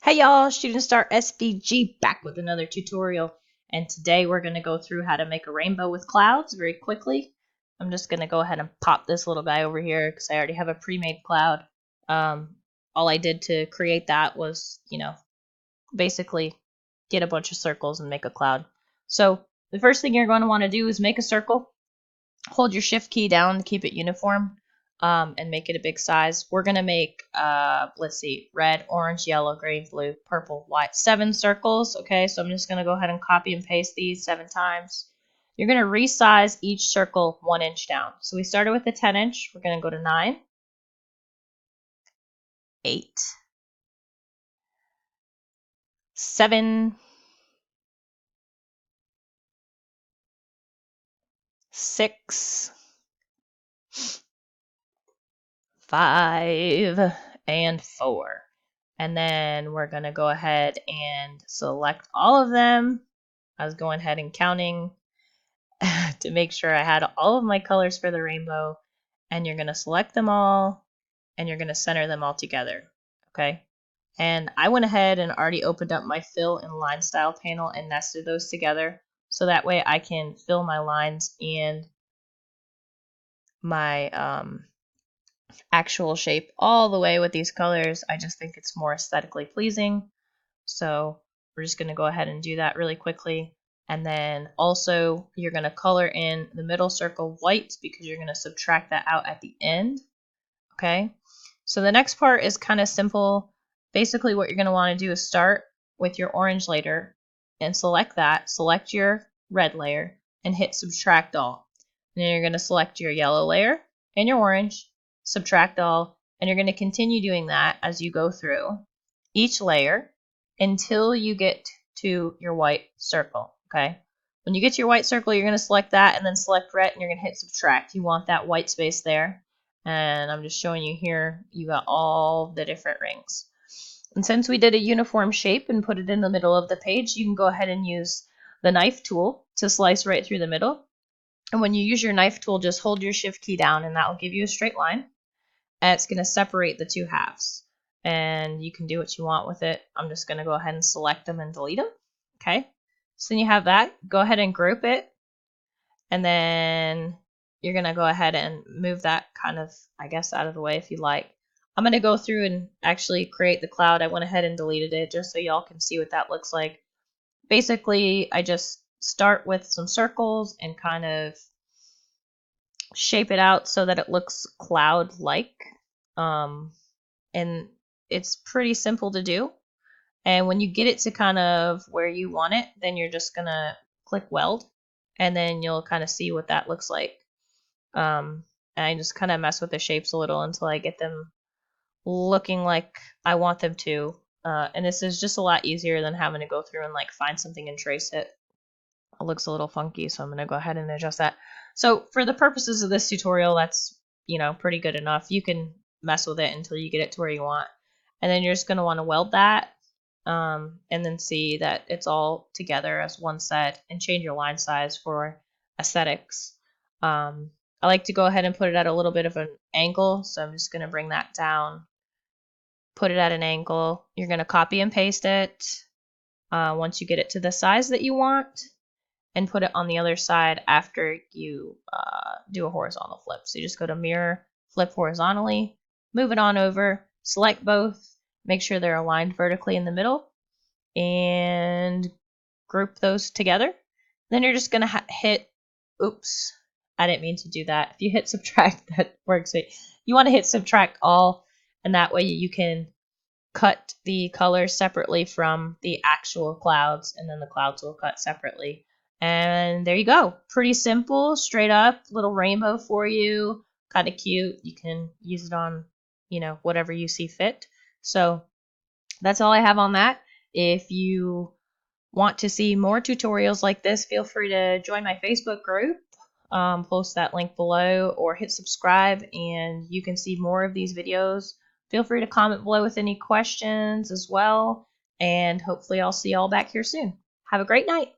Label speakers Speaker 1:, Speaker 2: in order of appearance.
Speaker 1: Hey y'all, Shooting Star SVG back with another tutorial, and today we're going to go through how to make a rainbow with clouds very quickly. I'm just going to go ahead and pop this little guy over here because I already have a pre-made cloud. All I did to create that was, basically get a bunch of circles and make a cloud. So the first thing you're going to want to do is make a circle. Hold your shift key down to keep it uniform. And make it a big size. We're going to make, let's see, red, orange, yellow, green, blue, purple, white. 7 circles, okay? So I'm just going to go ahead and copy and paste these 7 times. You're going to resize each circle 1 inch down. So we started with the 10 inch. We're going to go to 9, 8, 7, 6, 5, and 4. And then we're going to go ahead and select all of them. I was going ahead and counting to make sure I had all of my colors for the rainbow. And you're going to select them all and you're going to center them all together. Okay. And I went ahead and already opened up my fill and line style panel and nested those together. So that way I can fill my lines and my actual shape all the way with these colors. I just think it's more aesthetically pleasing. So we're just going to go ahead and do that really quickly. And then also you're going to color in the middle circle white because you're going to subtract that out at the end. Okay. So the next part is kind of simple. Basically what you're going to want to do is start with your orange layer and select that. Select your red layer and hit subtract all. And then you're going to select your yellow layer and your orange, subtract all, and you're going to continue doing that as you go through each layer until you get to your white circle, okay? When you get to your white circle, you're going to select that and then select red and you're going to hit subtract. You want that white space there. And I'm just showing you here, you got all the different rings. And since we did a uniform shape and put it in the middle of the page, you can go ahead and use the knife tool to slice right through the middle. And when you use your knife tool, just hold your shift key down and that will give you a straight line. And it's going to separate the 2 halves. And you can do what you want with it. I'm just going to go ahead and select them and delete them. Okay. So then you have that. Go ahead and group it. And then you're going to go ahead and move that kind of, I guess, out of the way if you like. I'm going to go through and actually create the cloud. I went ahead and deleted it just so y'all can see what that looks like. Basically, I just start with some circles and kind of shape it out so that it looks cloud-like. And it's pretty simple to do. And when you get it to kind of where you want it, then you're just going to click weld. And then you'll kind of see what that looks like. And I just kind of mess with the shapes a little until I get them looking like I want them to. And this is just a lot easier than having to go through and like find something and trace it. It looks a little funky, so I'm going to go ahead and adjust that. So for the purposes of this tutorial, that's, pretty good enough. You can mess with it until you get it to where you want. And then you're just going to want to weld that and then see that it's all together as one set and change your line size for aesthetics. I like to go ahead and put it at a little bit of an angle, so I'm just going to bring that down, put it at an angle. You're going to copy and paste it once you get it to the size that you want, and put it on the other side after you do a horizontal flip. So you just go to mirror, flip horizontally, move it on over, select both, make sure they're aligned vertically in the middle, and group those together. Then you're just going to hit, oops, I didn't mean to do that. If you hit subtract, that works. You want to hit subtract all, and that way you can cut the colors separately from the actual clouds, and then the clouds will cut separately. And there you go. Pretty simple, straight up, little rainbow for you. Kind of cute. You can use it on, whatever you see fit. So that's all I have on that. If you want to see more tutorials like this, feel free to join my Facebook group. Post that link below or hit subscribe and you can see more of these videos. Feel free to comment below with any questions as well. And hopefully I'll see y'all back here soon. Have a great night.